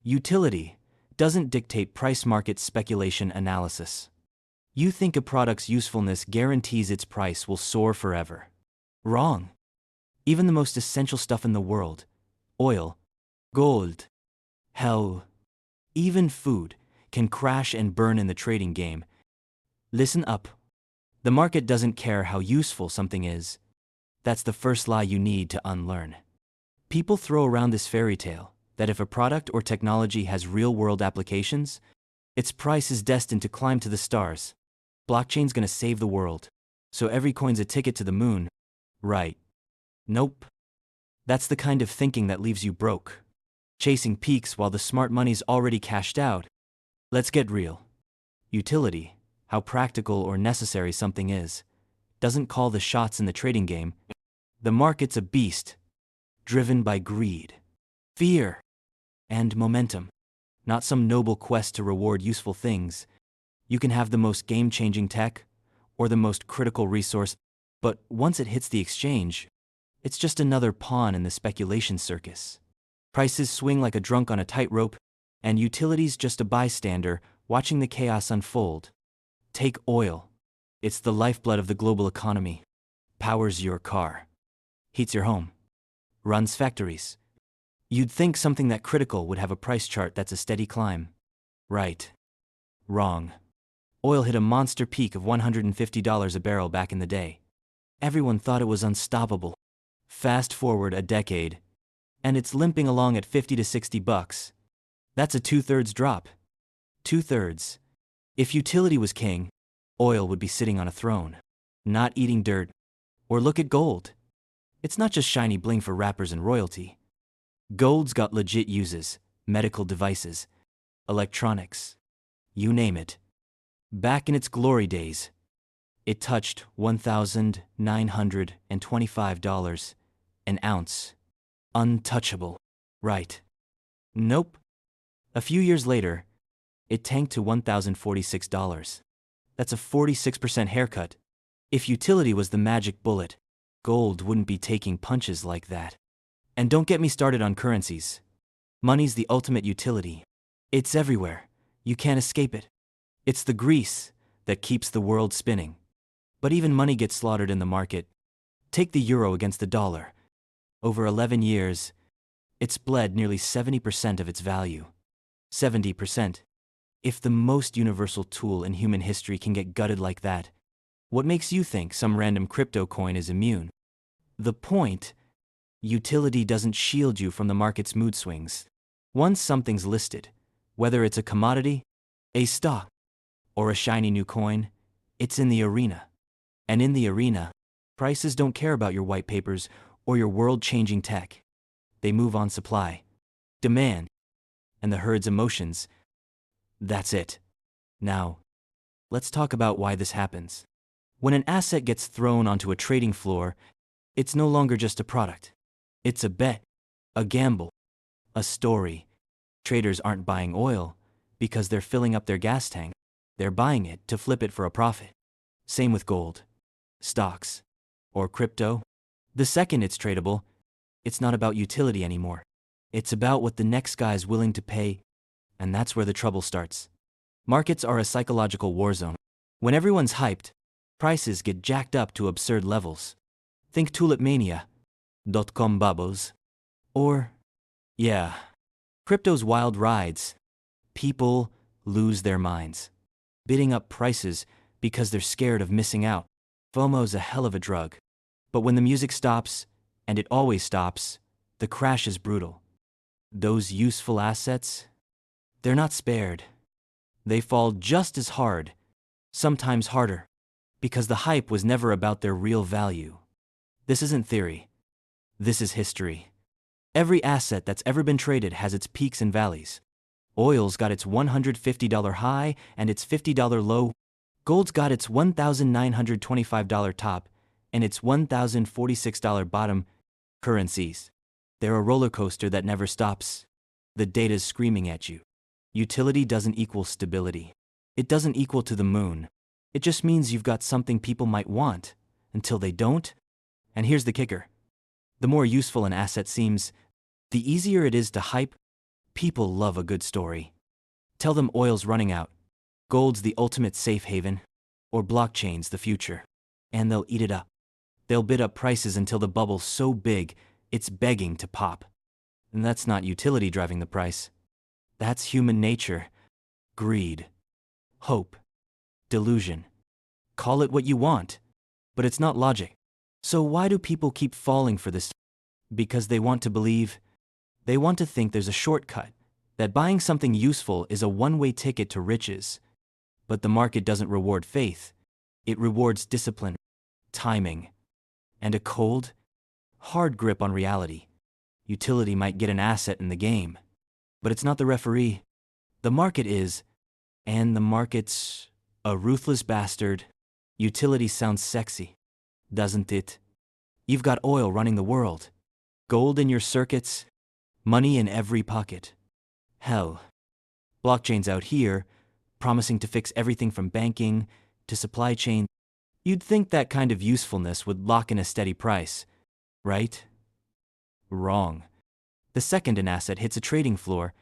Utility doesn't dictate price market speculation analysis. You think a product's usefulness guarantees its price will soar forever. Wrong. Even the most essential stuff in the world, oil, gold, hell, even food, can crash and burn in the trading game. Listen up. The market doesn't care how useful something is. That's the first lie you need to unlearn. People throw around this fairy tale that if a product or technology has real-world applications, its price is destined to climb to the stars. Blockchain's gonna save the world, so every coin's a ticket to the moon. Right. Nope. That's the kind of thinking that leaves you broke, chasing peaks while the smart money's already cashed out. Let's get real. Utility, how practical or necessary something is, doesn't call the shots in the trading game. The market's a beast, driven by greed, fear, and momentum, not some noble quest to reward useful things. You can have the most game-changing tech, or the most critical resource, but once it hits the exchange, it's just another pawn in the speculation circus. Prices swing like a drunk on a tightrope, and utility's just a bystander watching the chaos unfold. Take oil. It's the lifeblood of the global economy. Powers your car. Heats your home. Runs factories. You'd think something that critical would have a price chart that's a steady climb. Right. Wrong. Oil hit a monster peak of $150 a barrel back in the day. Everyone thought it was unstoppable. Fast forward a decade, and it's limping along at 50 to 60 bucks. That's a 2/3 drop. 2/3. If utility was king, oil would be sitting on a throne, not eating dirt. Or look at gold. It's not just shiny bling for rappers and royalty. Gold's got legit uses, medical devices, electronics, you name it. Back in its glory days, it touched $1,925 an ounce. Untouchable, right? Nope. A few years later, it tanked to $1,046. That's a 46% haircut. If utility was the magic bullet, gold wouldn't be taking punches like that. And don't get me started on currencies. Money's the ultimate utility. It's everywhere. You can't escape it. It's the grease that keeps the world spinning. But even money gets slaughtered in the market. Take the euro against the dollar. Over 11 years, it's bled nearly 70% of its value. 70%. If the most universal tool in human history can get gutted like that, what makes you think some random crypto coin is immune? The point, utility doesn't shield you from the market's mood swings. Once something's listed, whether it's a commodity, a stock, or a shiny new coin, it's in the arena. And in the arena, prices don't care about your white papers or your world-changing tech. They move on supply, demand, and the herd's emotions. That's it. Now, let's talk about why this happens. When an asset gets thrown onto a trading floor, it's no longer just a product. It's a bet, a gamble, a story. Traders aren't buying oil because they're filling up their gas tank. They're buying it to flip it for a profit. Same with gold, stocks, or crypto. The second it's tradable, it's not about utility anymore. It's about what the next guy's willing to pay, and that's where the trouble starts. Markets are a psychological war zone. When everyone's hyped, prices get jacked up to absurd levels. Think tulip mania, .com bubbles, or, yeah, crypto's wild rides. People lose their minds, bidding up prices because they're scared of missing out. FOMO's a hell of a drug. But when the music stops, and it always stops, the crash is brutal. Those useful assets, they're not spared. They fall just as hard, sometimes harder, because the hype was never about their real value. This isn't theory. This is history. Every asset that's ever been traded has its peaks and valleys. Oil's got its $150 high and its $50 low. Gold's got its $1,925 top and its $1,046 bottom. Currencies, they're a roller coaster that never stops. The data's screaming at you. Utility doesn't equal stability. It doesn't equal to the moon. It just means you've got something people might want, until they don't. And here's the kicker. The more useful an asset seems, the easier it is to hype, People love a good story. Tell them oil's running out, gold's the ultimate safe haven, or blockchain's the future. And they'll eat it up. They'll bid up prices until the bubble's so big, it's begging to pop. And that's not utility driving the price. That's human nature. Greed. Hope. Delusion. Call it what you want. But it's not logic. So why do people keep falling for this? Because they want to believe. They want to think there's a shortcut, that buying something useful is a one-way ticket to riches. But the market doesn't reward faith. It rewards discipline, timing, and a cold, hard grip on reality. Utility might get an asset in the game, but it's not the referee. The market is, and the market's a ruthless bastard. Utility sounds sexy, doesn't it? You've got oil running the world, gold in your circuits, money in every pocket. Hell, blockchain's out here, promising to fix everything from banking to supply chain. You'd think that kind of usefulness would lock in a steady price, right? Wrong. The second an asset hits a trading floor,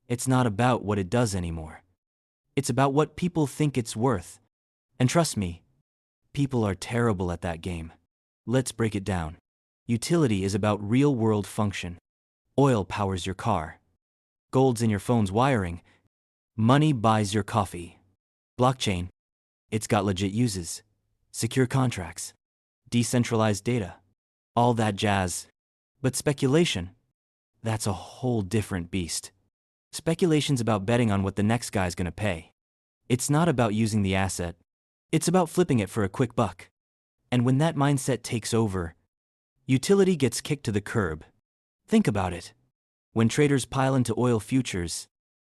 it's not about what it does anymore. It's about what people think it's worth. And trust me, people are terrible at that game. Let's break it down. Utility is about real-world function. Oil powers your car. Gold's in your phone's wiring. Money buys your coffee. Blockchain, it's got legit uses. Secure contracts. Decentralized data. All that jazz. But speculation, that's a whole different beast. Speculation's about betting on what the next guy's gonna pay. It's not about using the asset. It's about flipping it for a quick buck. And when that mindset takes over, utility gets kicked to the curb. Think about it. When traders pile into oil futures,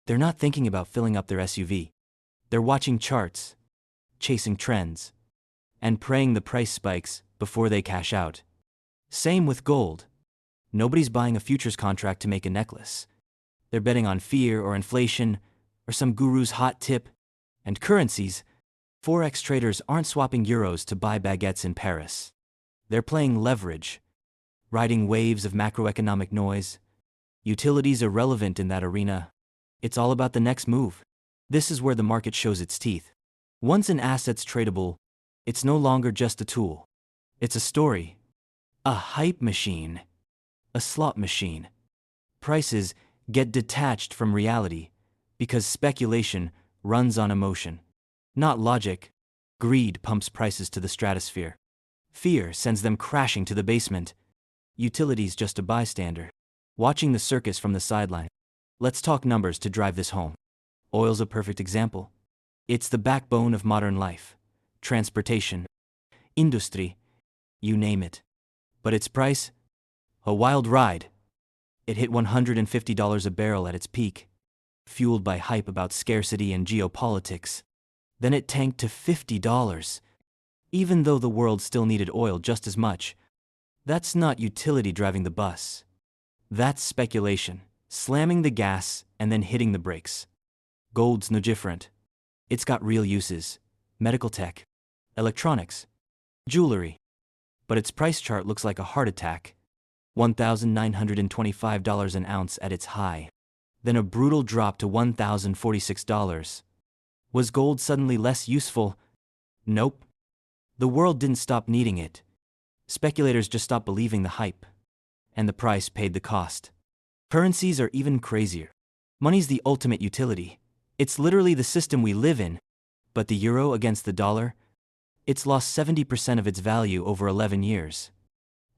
they're not thinking about filling up their SUV. They're watching charts, chasing trends, and praying the price spikes before they cash out. Same with gold. Nobody's buying a futures contract to make a necklace. They're betting on fear or inflation or some guru's hot tip. And currencies, Forex traders aren't swapping euros to buy baguettes in Paris. They're playing leverage, riding waves of macroeconomic noise. Utility's irrelevant in that arena. It's all about the next move. This is where the market shows its teeth. Once an asset's tradable, it's no longer just a tool. It's a story, a hype machine, a slot machine. Prices get detached from reality because speculation runs on emotion, not logic. Greed pumps prices to the stratosphere. Fear sends them crashing to the basement. Utility's just a bystander, watching the circus from the sideline. Let's talk numbers to drive this home. Oil's a perfect example. It's the backbone of modern life, transportation, industry, you name it. But its price? A wild ride. It hit $150 a barrel at its peak, fueled by hype about scarcity and geopolitics. Then it tanked to $50, even though the world still needed oil just as much. That's not utility driving the bus. That's speculation, slamming the gas and then hitting the brakes. Gold's no different. It's got real uses: medical tech, electronics, jewelry. But its price chart looks like a heart attack. $1,925 an ounce at its high. Then a brutal drop to $1,046. Was gold suddenly less useful? Nope. The world didn't stop needing it. Speculators just stopped believing the hype. And the price paid the cost. Currencies are even crazier. Money's the ultimate utility. It's literally the system we live in. But the euro against the dollar? It's lost 70% of its value over 11 years.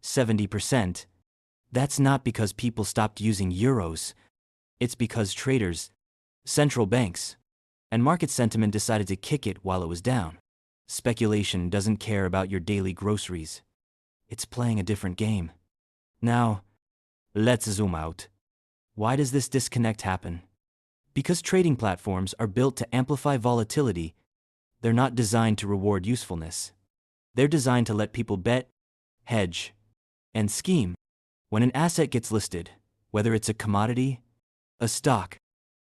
70%. That's not because people stopped using euros. It's because traders, central banks, and market sentiment decided to kick it while it was down. Speculation doesn't care about your daily groceries. It's playing a different game. Now, let's zoom out. Why does this disconnect happen? Because trading platforms are built to amplify volatility. They're not designed to reward usefulness. They're designed to let people bet, hedge, and scheme. When an asset gets listed, whether it's a commodity, a stock,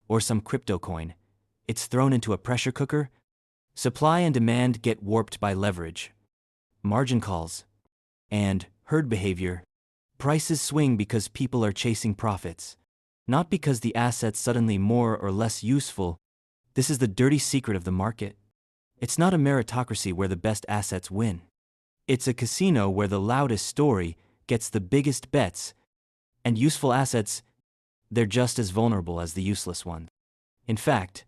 or some crypto coin, it's thrown into a pressure cooker. Supply and demand get warped by leverage, margin calls, and herd behavior. Prices swing because people are chasing profits. Not because the asset's suddenly more or less useful. This is the dirty secret of the market. It's not a meritocracy where the best assets win. It's a casino where the loudest story gets the biggest bets, and useful assets, they're just as vulnerable as the useless ones. In fact,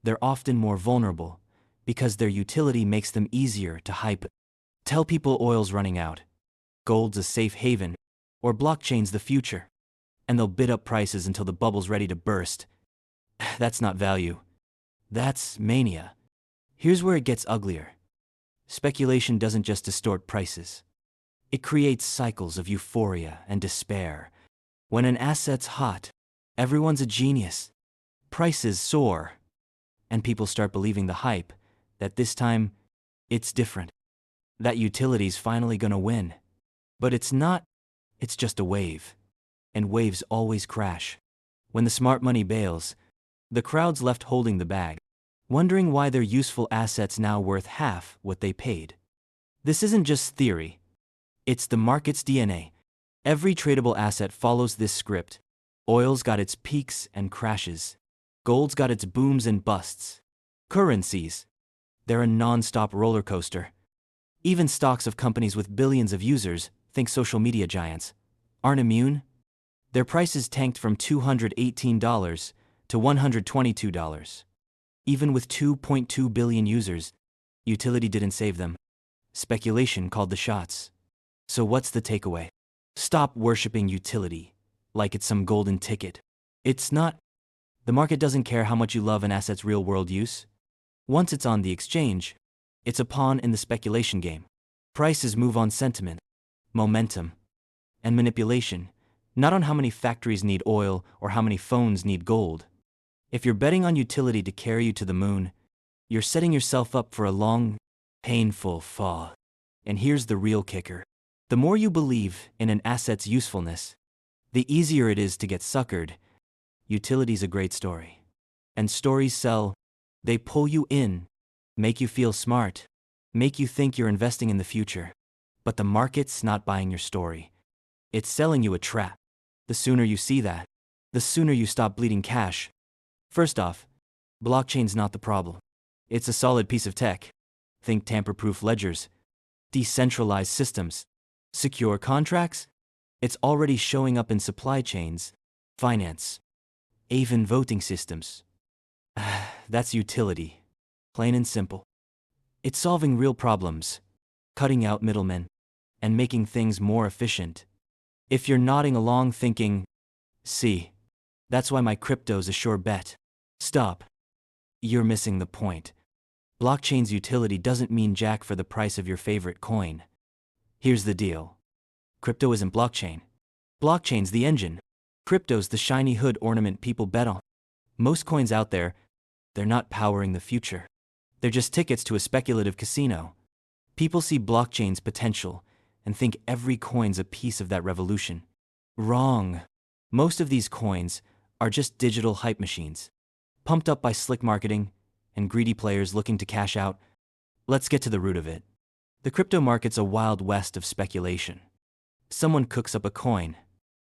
they're often more vulnerable because their utility makes them easier to hype. Tell people oil's running out, gold's a safe haven, or blockchain's the future, and they'll bid up prices until the bubble's ready to burst. That's not value. That's mania. Here's where it gets uglier. Speculation doesn't just distort prices. It creates cycles of euphoria and despair. When an asset's hot, everyone's a genius. Prices soar, and people start believing the hype that this time, it's different. That utility's finally gonna win. But it's not, it's just a wave. And waves always crash. When the smart money bails, the crowd's left holding the bag, wondering why their useful assets now worth half what they paid. This isn't just theory. It's the market's DNA. Every tradable asset follows this script. Oil's got its peaks and crashes. Gold's got its booms and busts. Currencies, they're a non-stop roller coaster. Even stocks of companies with billions of users, think social media giants, aren't immune. Their prices tanked from $218 to $122. Even with 2.2 billion users, utility didn't save them. Speculation called the shots. So what's the takeaway? Stop worshipping utility like it's some golden ticket. It's not. The market doesn't care how much you love an asset's real-world use. Once it's on the exchange, it's a pawn in the speculation game. Prices move on sentiment, momentum, and manipulation, not on how many factories need oil or how many phones need gold. If you're betting on utility to carry you to the moon, you're setting yourself up for a long, painful fall. And here's the real kicker. The more you believe in an asset's usefulness, the easier it is to get suckered. Utility's a great story. And stories sell. They pull you in, make you feel smart, make you think you're investing in the future. But the market's not buying your story. It's selling you a trap. The sooner you see that, the sooner you stop bleeding cash. First off, blockchain's not the problem. It's a solid piece of tech. Think tamper-proof ledgers, decentralized systems, secure contracts. It's already showing up in supply chains, finance, even voting systems. That's utility, plain and simple. It's solving real problems, cutting out middlemen, and making things more efficient. If you're nodding along thinking, see, that's why my crypto's a sure bet. Stop. You're missing the point. Blockchain's utility doesn't mean jack for the price of your favorite coin. Here's the deal. Crypto isn't blockchain. Blockchain's the engine. Crypto's the shiny hood ornament people bet on. Most coins out there, they're not powering the future. They're just tickets to a speculative casino. People see blockchain's potential and think every coin's a piece of that revolution. Wrong. Most of these coins are just digital hype machines, pumped up by slick marketing and greedy players looking to cash out. Let's get to the root of it. The crypto market's a wild west of speculation. Someone cooks up a coin,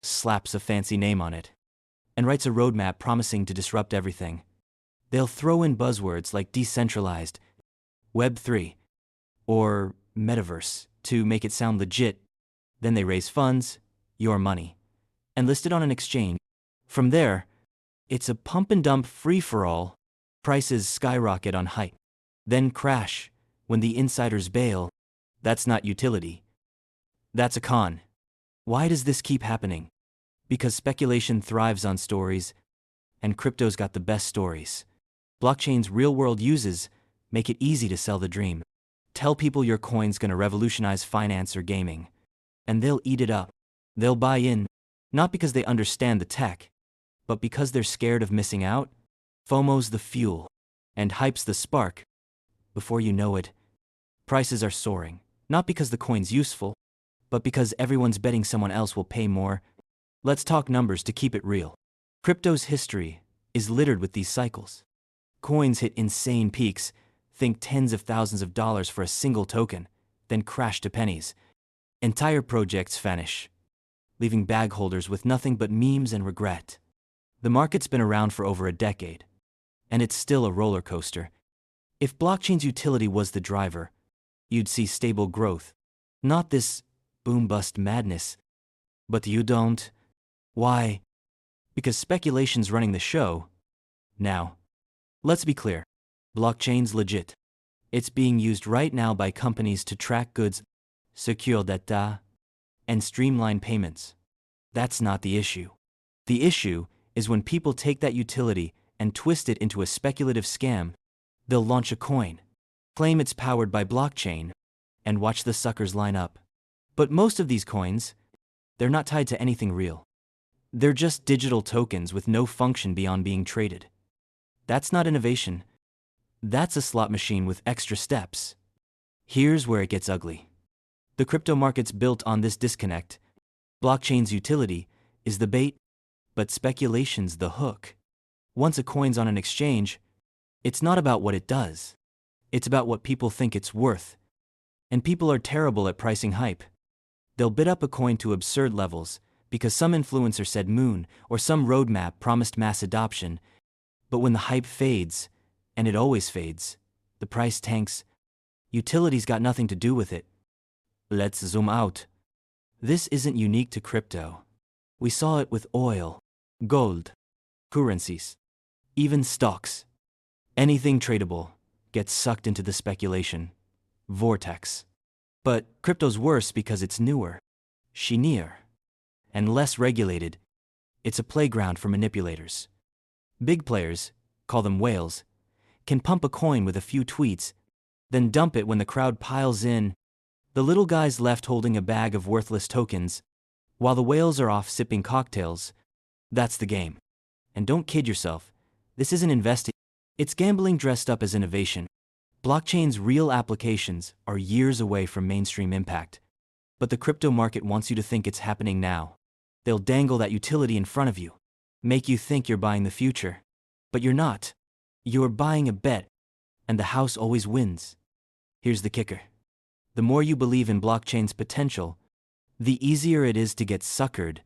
slaps a fancy name on it, and writes a roadmap promising to disrupt everything. They'll throw in buzzwords like decentralized, Web3, or metaverse to make it sound legit. Then they raise funds, your money, and list it on an exchange. From there, it's a pump and dump free-for-all. Prices skyrocket on hype, then crash when the insiders bail. That's not utility. That's a con. Why does this keep happening? Because speculation thrives on stories, and crypto's got the best stories. Blockchain's real-world uses make it easy to sell the dream. Tell people your coin's gonna revolutionize finance or gaming, and they'll eat it up. They'll buy in, not because they understand the tech, but because they're scared of missing out. FOMO's the fuel, and hype's the spark. Before you know it, prices are soaring, not because the coin's useful, but because everyone's betting someone else will pay more. Let's talk numbers to keep it real. Crypto's history is littered with these cycles. Coins hit insane peaks, think tens of thousands of dollars for a single token, then crash to pennies. Entire projects vanish, leaving bag holders with nothing but memes and regret. The market's been around for over a decade, and it's still a roller coaster. If blockchain's utility was the driver, you'd see stable growth, not this boom-bust madness. But you don't. Why? Because speculation's running the show. Now, let's be clear. Blockchain's legit. It's being used right now by companies to track goods, secure data, and streamline payments. That's not the issue. The issue is when people take that utility and twist it into a speculative scam. They'll launch a coin, claim it's powered by blockchain, and watch the suckers line up. But most of these coins, they're not tied to anything real. They're just digital tokens with no function beyond being traded. That's not innovation. That's a slot machine with extra steps. Here's where it gets ugly. The crypto market's built on this disconnect. Blockchain's utility is the bait, but speculation's the hook. Once a coin's on an exchange, it's not about what it does. It's about what people think it's worth. And people are terrible at pricing hype. They'll bid up a coin to absurd levels because some influencer said moon or some roadmap promised mass adoption. But when the hype fades, and it always fades, the price tanks. Utility's got nothing to do with it. Let's zoom out. This isn't unique to crypto. We saw it with oil, gold, currencies, even stocks. Anything tradable gets sucked into the speculation vortex. But crypto's worse because it's newer, shinier, and less regulated. It's a playground for manipulators. Big players, call them whales, can pump a coin with a few tweets, then dump it when the crowd piles in. The little guy's left holding a bag of worthless tokens, while the whales are off sipping cocktails. That's the game. And don't kid yourself, this isn't investing. It's gambling dressed up as innovation. Blockchain's real applications are years away from mainstream impact. But the crypto market wants you to think it's happening now. They'll dangle that utility in front of you, make you think you're buying the future. But you're not. You're buying a bet, and the house always wins. Here's the kicker. The more you believe in blockchain's potential, the easier it is to get suckered.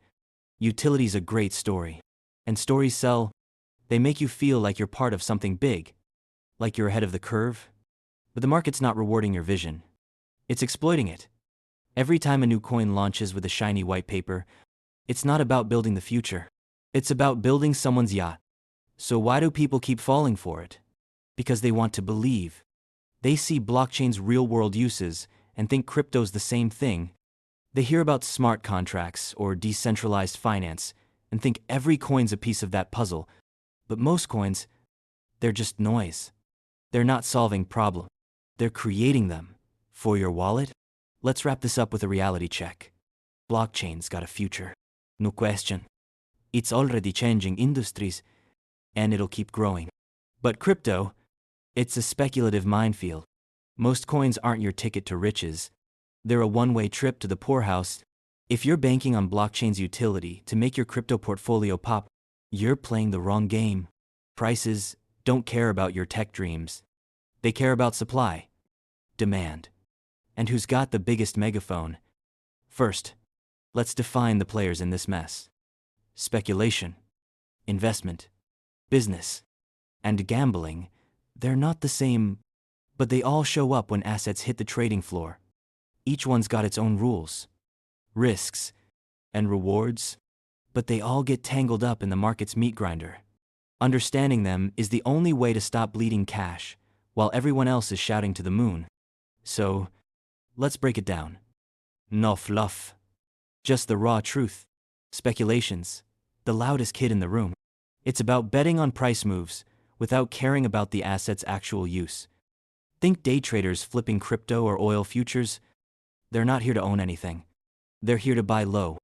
Utility's a great story. And stories sell. They make you feel like you're part of something big, like you're ahead of the curve. But the market's not rewarding your vision. It's exploiting it. Every time a new coin launches with a shiny white paper, it's not about building the future. It's about building someone's yacht. So why do people keep falling for it? Because they want to believe. They see blockchain's real-world uses and think crypto's the same thing. They hear about smart contracts or decentralized finance and think every coin's a piece of that puzzle. But most coins, they're just noise. They're not solving problems. They're creating them. For your wallet? Let's wrap this up with a reality check. Blockchain's got a future. No question. It's already changing industries, and it'll keep growing. But crypto, it's a speculative minefield. Most coins aren't your ticket to riches. They're a one-way trip to the poorhouse. If you're banking on blockchain's utility to make your crypto portfolio pop, you're playing the wrong game. Prices don't care about your tech dreams. They care about supply, demand, and who's got the biggest megaphone. First, let's define the players in this mess. Speculation, investment, business, and gambling, they're not the same, but they all show up when assets hit the trading floor. Each one's got its own rules, risks, and rewards, but they all get tangled up in the market's meat grinder. Understanding them is the only way to stop bleeding cash, while everyone else is shouting to the moon. So, let's break it down. No fluff. Just the raw truth. Speculations. The loudest kid in the room. It's about betting on price moves, without caring about the asset's actual use. Think day traders flipping crypto or oil futures. They're not here to own anything. They're here to buy low,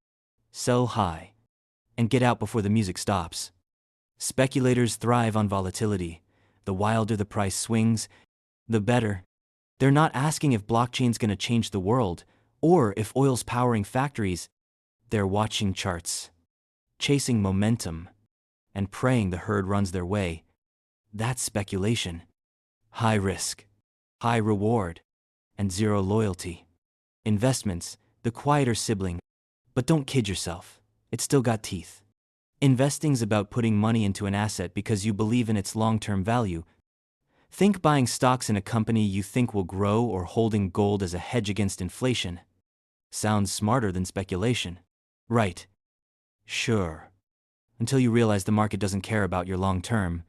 sell high, and get out before the music stops. Speculators thrive on volatility. The wilder the price swings, the better. They're not asking if blockchain's gonna change the world, or if oil's powering factories. They're watching charts, chasing momentum, and praying the herd runs their way. That's speculation. High risk, high reward, and zero loyalty. Investments, the quieter sibling. But don't kid yourself, it's still got teeth. Investing's about putting money into an asset because you believe in its long-term value. Think buying stocks in a company you think will grow or holding gold as a hedge against inflation. Sounds smarter than speculation. Right. Sure. Until you realize the market doesn't care about your long-term.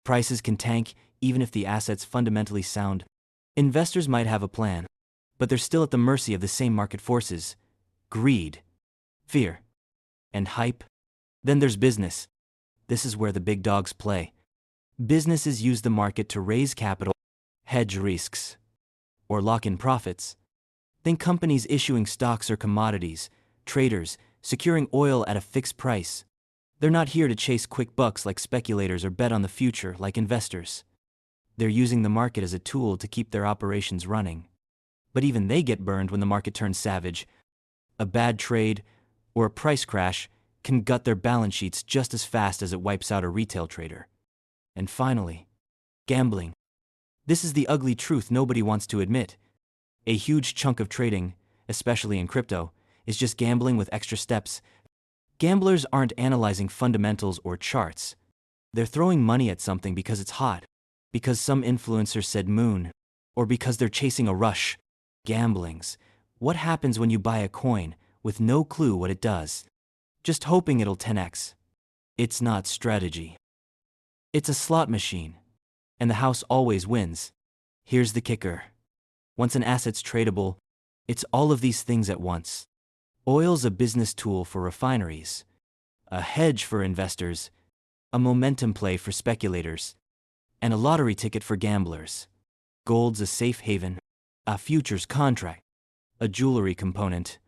Prices can tank even if the asset's fundamentally sound. Investors might have a plan, but they're still at the mercy of the same market forces: greed, fear, and hype. Then there's business. This is where the big dogs play. Businesses use the market to raise capital, hedge risks, or lock in profits. Think companies issuing stocks or commodities, traders securing oil at a fixed price. They're not here to chase quick bucks like speculators or bet on the future like investors. They're using the market as a tool to keep their operations running. But even they get burned when the market turns savage. A bad trade or a price crash can gut their balance sheets just as fast as it wipes out a retail trader. And finally, gambling. This is the ugly truth nobody wants to admit. A huge chunk of trading, especially in crypto, is just gambling with extra steps. Gamblers aren't analyzing fundamentals or charts. They're throwing money at something because it's hot, because some influencer said moon, or because they're chasing a rush. Gambling's what happens when you buy a coin with no clue what it does, just hoping it'll 10x. It's not strategy. It's a slot machine, and the house always wins. Here's the kicker. Once an asset's tradable, it's all of these things at once. Oil's a business tool for refineries, a hedge for investors, a momentum play for speculators, and a lottery ticket for gamblers. Gold's a safe haven, a futures contract, a jewelry component,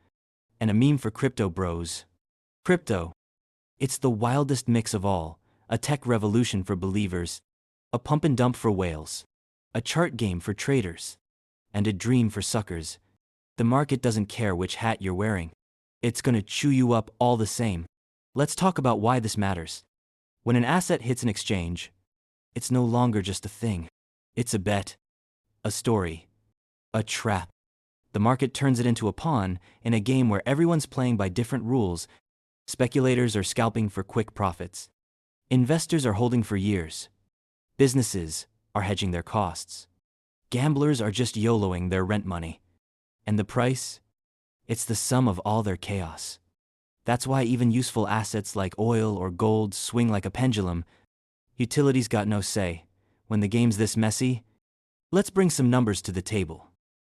and a meme for crypto bros. Crypto. It's the wildest mix of all, a tech revolution for believers, a pump and dump for whales, a chart game for traders, and a dream for suckers. The market doesn't care which hat you're wearing. It's gonna chew you up all the same. Let's talk about why this matters. When an asset hits an exchange, it's no longer just a thing. It's a bet, a story, a trap. The market turns it into a pawn in a game where everyone's playing by different rules. Speculators are scalping for quick profits. Investors are holding for years. Businesses are hedging their costs. Gamblers are just YOLOing their rent money. And the price? It's the sum of all their chaos. That's why even useful assets like oil or gold swing like a pendulum. Utility's got no say. When the game's this messy, let's bring some numbers to the table.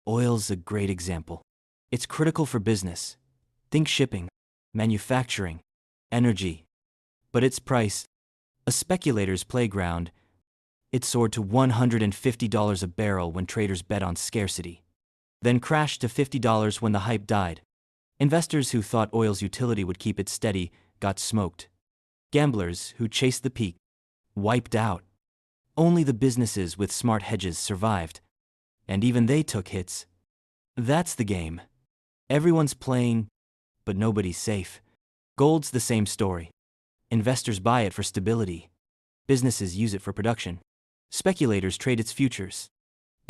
Oil's a great example. It's critical for business. Think shipping, manufacturing, energy. But its price, a speculator's playground, it soared to $150 a barrel when traders bet on scarcity. Then crashed to $50 when the hype died. Investors who thought oil's utility would keep it steady got smoked. Gamblers who chased the peak wiped out. Only the businesses with smart hedges survived. And even they took hits. That's the game. Everyone's playing, but nobody's safe. Gold's the same story. Investors buy it for stability. Businesses use it for production. Speculators trade its futures.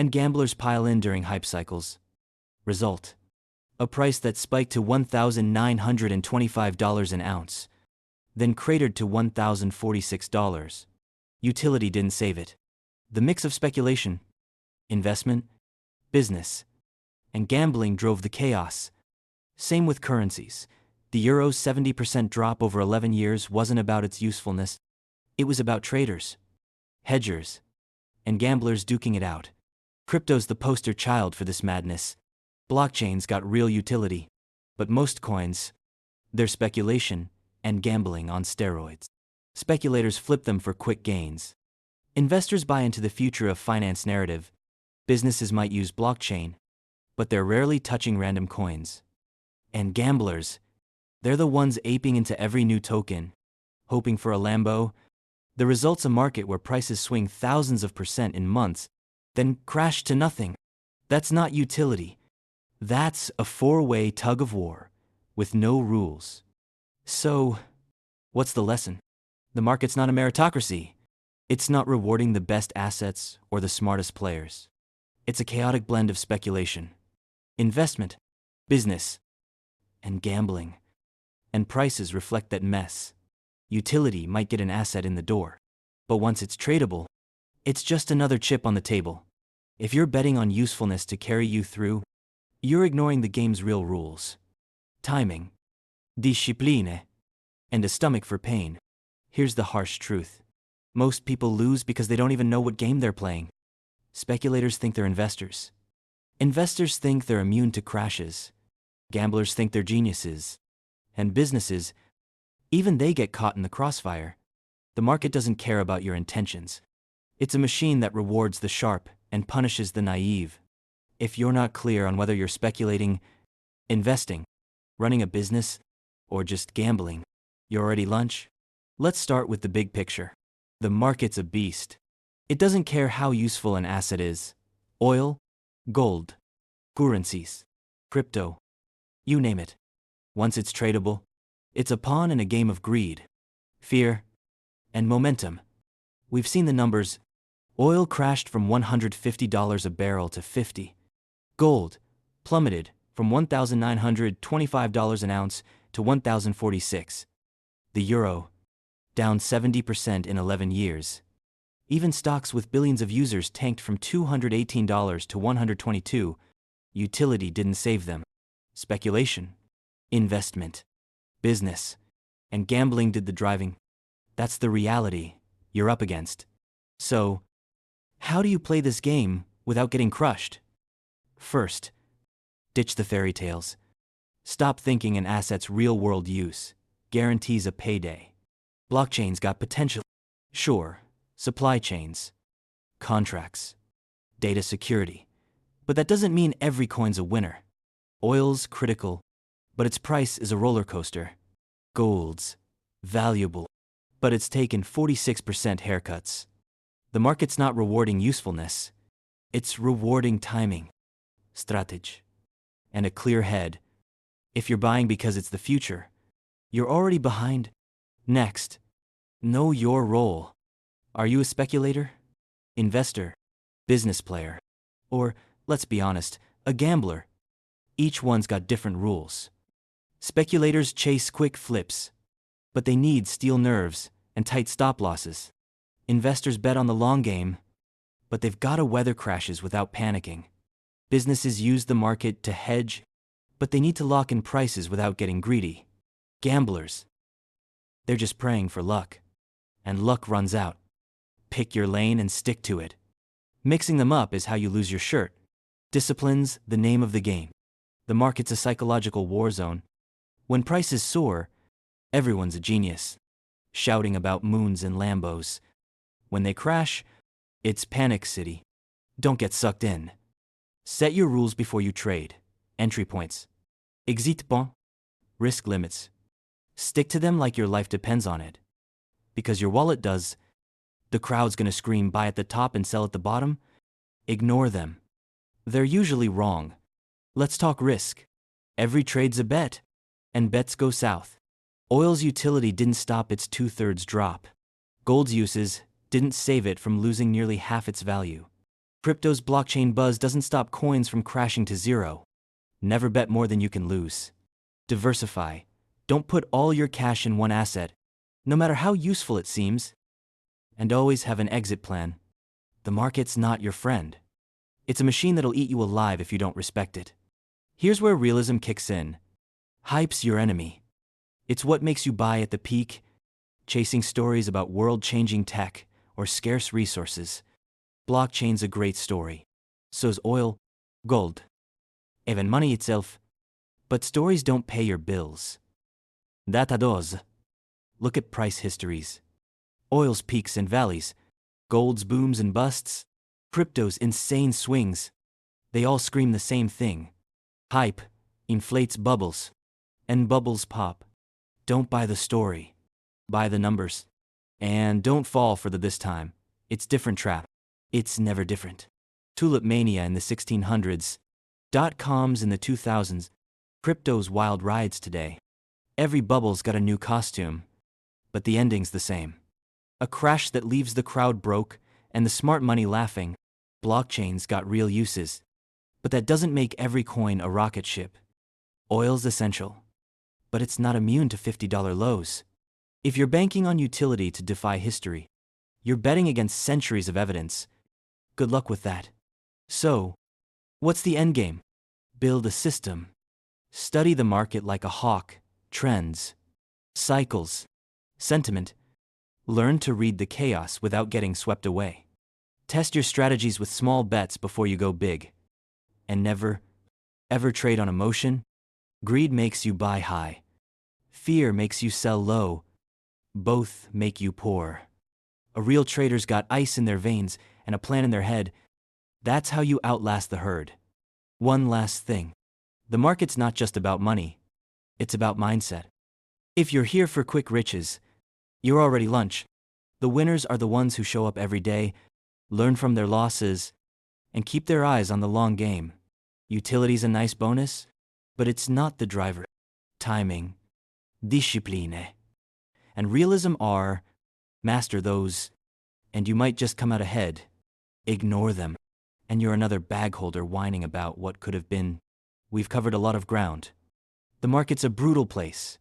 And gamblers pile in during hype cycles. Result: a price that spiked to $1,925 an ounce, then cratered to $1,046. Utility didn't save it. The mix of speculation, investment, business, and gambling drove the chaos. Same with currencies. The euro's 70% drop over 11 years wasn't about its usefulness. It was about traders, hedgers, and gamblers duking it out. Crypto's the poster child for this madness. Blockchain's got real utility, but most coins, they're speculation and gambling on steroids. Speculators flip them for quick gains. Investors buy into the future of finance narrative. Businesses might use blockchain, but they're rarely touching random coins. And gamblers, they're the ones aping into every new token, hoping for a Lambo. The result's a market where prices swing thousands of percent in months, then crash to nothing. That's not utility. That's a four-way tug of war, with no rules. So, what's the lesson? The market's not a meritocracy. It's not rewarding the best assets or the smartest players. It's a chaotic blend of speculation, investment, business, and gambling. And prices reflect that mess. Utility might get an asset in the door. But once it's tradable, it's just another chip on the table. If you're betting on usefulness to carry you through, you're ignoring the game's real rules. Timing, discipline, and a stomach for pain. Here's the harsh truth. Most people lose because they don't even know what game they're playing. Speculators think they're investors. Investors think they're immune to crashes. Gamblers think they're geniuses. And businesses, even they get caught in the crossfire. The market doesn't care about your intentions. It's a machine that rewards the sharp and punishes the naive. If you're not clear on whether you're speculating, investing, running a business, or just gambling, you're already lunch. Let's start with the big picture. The market's a beast. It doesn't care how useful an asset is. Oil, gold, currencies, crypto, you name it. Once it's tradable, it's a pawn in a game of greed, fear, and momentum. We've seen the numbers. Oil crashed from $150 a barrel to $50. Gold plummeted from $1,925 an ounce to $1,046. The euro, down 70% in 11 years. Even stocks with billions of users tanked from $218 to $122. Utility didn't save them. Speculation, investment, business, and gambling did the driving. That's the reality you're up against. So, how do you play this game without getting crushed? First, ditch the fairy tales. Stop thinking an asset's real-world use guarantees a payday. Blockchains got potential. Sure, supply chains, contracts, data security. But that doesn't mean every coin's a winner. Oil's critical, but its price is a roller coaster. Gold's valuable, but it's taken 46% haircuts. The market's not rewarding usefulness. It's rewarding timing, strategy, and a clear head. If you're buying because it's the future, you're already behind. Next, know your role. Are you a speculator, investor, business player, or, let's be honest, a gambler? Each one's got different rules. Speculators chase quick flips, but they need steel nerves and tight stop losses. Investors bet on the long game, but they've got to weather crashes without panicking. Businesses use the market to hedge, but they need to lock in prices without getting greedy. Gamblers, they're just praying for luck, and luck runs out. Pick your lane and stick to it. Mixing them up is how you lose your shirt. Discipline's the name of the game. The market's a psychological war zone. When prices soar, everyone's a genius, shouting about moons and Lambos. When they crash, it's panic city. Don't get sucked in. Set your rules before you trade. Entry points, exit point, risk limits. Stick to them like your life depends on it. Because your wallet does. The crowd's gonna scream buy at the top and sell at the bottom. Ignore them. They're usually wrong. Let's talk risk. Every trade's a bet, and bets go south. Oil's utility didn't stop its 2/3 drop. Gold's uses didn't save it from losing nearly half its value. Crypto's blockchain buzz doesn't stop coins from crashing to zero. Never bet more than you can lose. Diversify. Don't put all your cash in one asset, no matter how useful it seems. And always have an exit plan. The market's not your friend. It's a machine that'll eat you alive if you don't respect it. Here's where realism kicks in. Hype's your enemy. It's what makes you buy at the peak, chasing stories about world-changing tech or scarce resources. Blockchain's a great story. So's oil, gold, even money itself. But stories don't pay your bills. Data does. Look at price histories. Oil's peaks and valleys, gold's booms and busts, crypto's insane swings. They all scream the same thing. Hype inflates bubbles, and bubbles pop. Don't buy the story. Buy the numbers. And don't fall for the this time, it's different trap. It's never different. Tulip mania in the 1600s. .coms in the 2000s. Crypto's wild rides today. Every bubble's got a new costume, but the ending's the same. A crash that leaves the crowd broke and the smart money laughing. Blockchain's got real uses, but that doesn't make every coin a rocket ship. Oil's essential, but it's not immune to $50 lows. If you're banking on utility to defy history, you're betting against centuries of evidence. Good luck with that. So, what's the endgame? Build a system. Study the market like a hawk, trends, cycles, sentiment. Learn to read the chaos without getting swept away. Test your strategies with small bets before you go big. And never, ever trade on emotion. Greed makes you buy high. Fear makes you sell low. Both make you poor. A real trader's got ice in their veins and a plan in their head. That's how you outlast the herd. One last thing. The market's not just about money. It's about mindset. If you're here for quick riches, you're already lunch. The winners are the ones who show up every day, learn from their losses, and keep their eyes on the long game. Utility's a nice bonus, but it's not the driver. Timing, discipline, and realism are. Master those, and you might just come out ahead. Ignore them, and you're another bag holder whining about what could have been. We've covered a lot of ground. The market's a brutal place,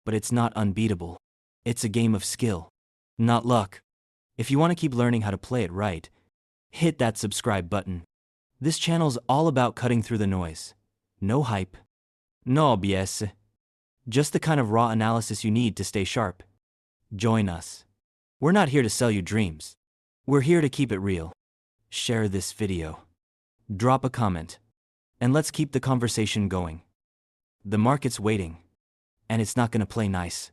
but it's not unbeatable. It's a game of skill, not luck. If you want to keep learning how to play it right, hit that subscribe button. This channel's all about cutting through the noise. No hype, no BS. Just the kind of raw analysis you need to stay sharp. Join us. We're not here to sell you dreams. We're here to keep it real. Share this video. Drop a comment. And let's keep the conversation going. The market's waiting. And it's not gonna play nice.